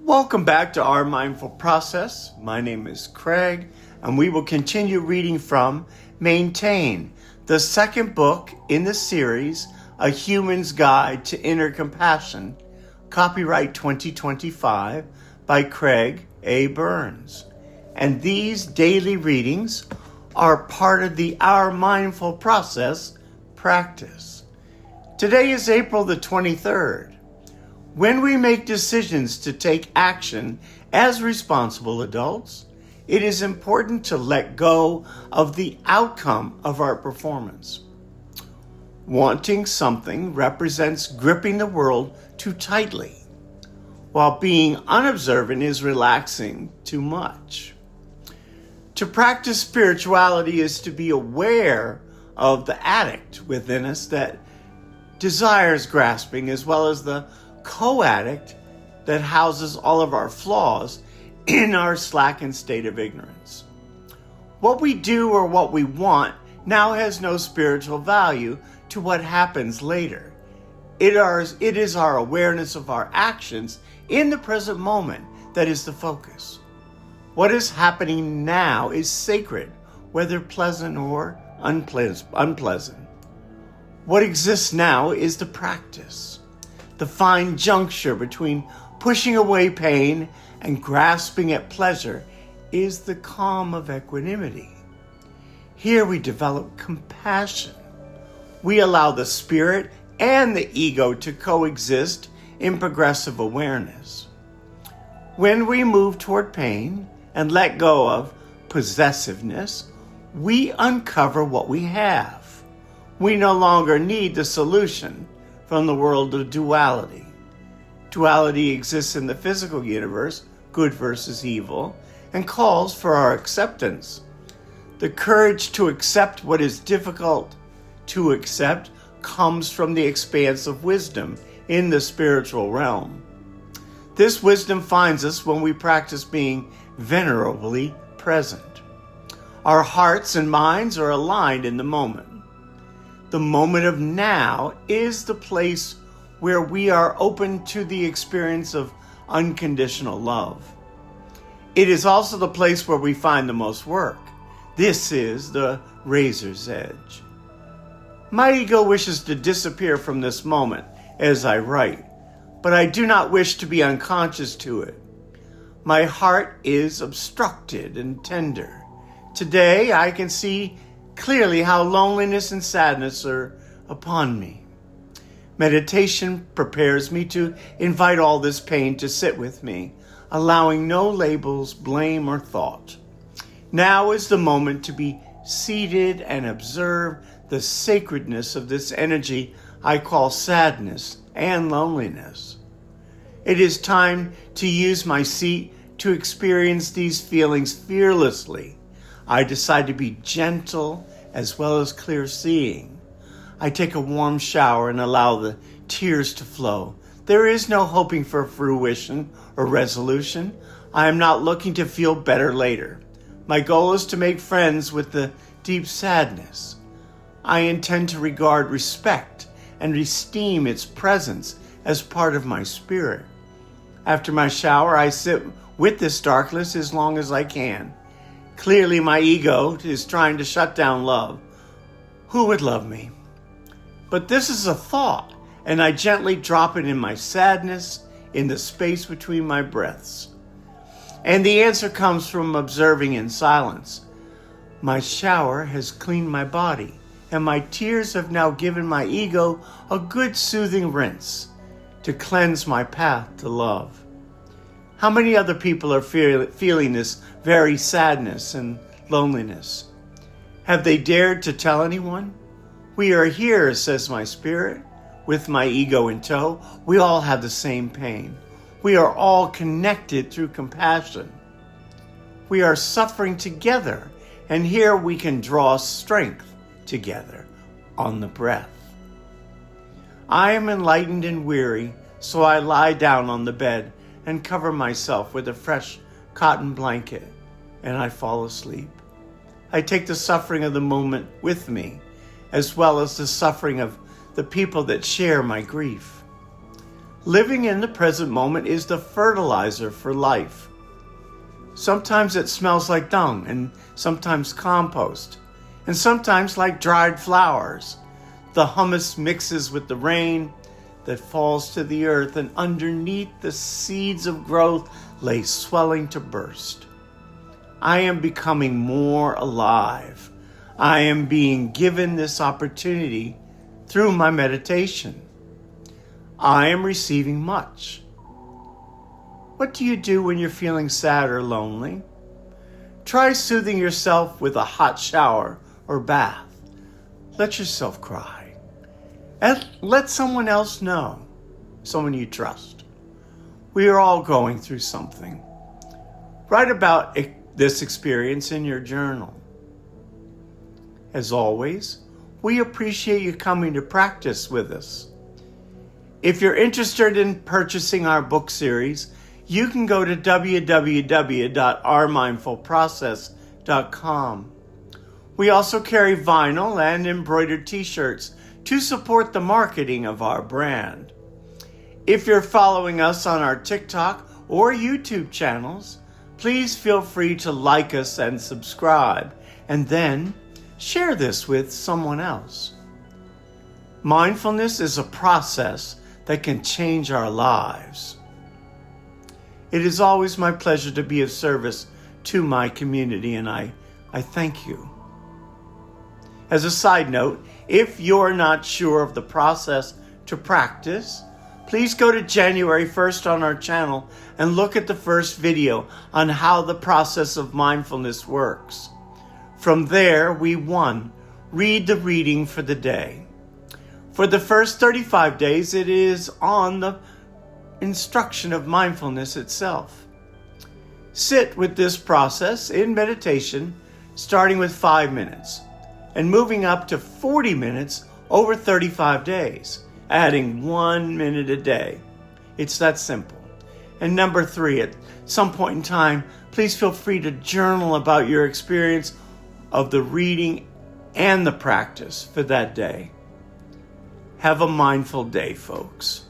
Welcome back to Our Mindful Process. My name is Craig, and we will continue reading from Maintain, the second book in the series, A Human's Guide to Inner Compassion, copyright 2025 by Craig A. Burns. And these daily readings are part of the Our Mindful Process practice. Today is April the 23rd. When we make decisions to take action as responsible adults, it is important to let go of the outcome of our performance. Wanting something represents gripping the world too tightly, while being unobservant is relaxing too much. To practice spirituality is to be aware of the addict within us that desires grasping, as well as the co-addict that houses all of our flaws in our slackened state of ignorance. What we do or what we want now has no spiritual value to what happens later. It is our awareness of our actions in the present moment that is the focus. What is happening now is sacred, whether pleasant or unpleasant. What exists now is the practice. The fine juncture between pushing away pain and grasping at pleasure is the calm of equanimity. Here we develop compassion. We allow the spirit and the ego to coexist in progressive awareness. When we move toward pain and let go of possessiveness, we uncover what we have. We no longer need the solution from the world of duality. Duality exists in the physical universe, good versus evil, and calls for our acceptance. The courage to accept what is difficult to accept comes from the expanse of wisdom in the spiritual realm. This wisdom finds us when we practice being venerably present. Our hearts and minds are aligned in the moment. The moment of now is the place where we are open to the experience of unconditional love. It is also the place where we find the most work. This is the razor's edge. My ego wishes to disappear from this moment as I write, but I do not wish to be unconscious to it. My heart is obstructed and tender. Today I can see clearly how loneliness and sadness are upon me. Meditation prepares me to invite all this pain to sit with me, allowing no labels, blame, or thought. Now is the moment to be seated and observe the sacredness of this energy I call sadness and loneliness. It is time to use my seat to experience these feelings fearlessly. I decide to be gentle as well as clear-seeing. I take a warm shower and allow the tears to flow. There is no hoping for fruition or resolution. I am not looking to feel better later. My goal is to make friends with the deep sadness. I intend to regard respect and esteem its presence as part of my spirit. After my shower, I sit with this darkness as long as I can. Clearly, my ego is trying to shut down love. Who would love me? But this is a thought, and I gently drop it in my sadness, in the space between my breaths. And the answer comes from observing in silence. My shower has cleaned my body, and my tears have now given my ego a good soothing rinse to cleanse my path to love. How many other people are feeling this very sadness and loneliness? Have they dared to tell anyone? We are here, says my spirit, with my ego in tow. We all have the same pain. We are all connected through compassion. We are suffering together, and here we can draw strength together on the breath. I am enlightened and weary, so I lie down on the bed and cover myself with a fresh cotton blanket, and I fall asleep. I take the suffering of the moment with me, as well as the suffering of the people that share my grief. Living in the present moment is the fertilizer for life. Sometimes it smells like dung, and sometimes compost, and sometimes like dried flowers. The humus mixes with the rain that falls to the earth, and underneath the seeds of growth lay swelling to burst. I am becoming more alive. I am being given this opportunity through my meditation. I am receiving much. What do you do when you're feeling sad or lonely? Try soothing yourself with a hot shower or bath. Let yourself cry. And let someone else know, someone you trust. We are all going through something. Write about this experience in your journal. As always, we appreciate you coming to practice with us. If you're interested in purchasing our book series, you can go to www.ourmindfulprocess.com. We also carry vinyl and embroidered t-shirts to support the marketing of our brand. If you're following us on our TikTok or YouTube channels, please feel free to like us and subscribe, and then share this with someone else. Mindfulness is a process that can change our lives. It is always my pleasure to be of service to my community, and I thank you. As a side note, if you're not sure of the process to practice, please go to January 1st on our channel and look at the first video on how the process of mindfulness works. From there, we read the reading for the day. For the first 35 days, it is on the instruction of mindfulness itself. Sit with this process in meditation, starting with 5 minutes and moving up to 40 minutes over 35 days, adding 1 minute a day. It's that simple. And number 3, at some point in time, please feel free to journal about your experience of the reading and the practice for that day. Have a mindful day, folks.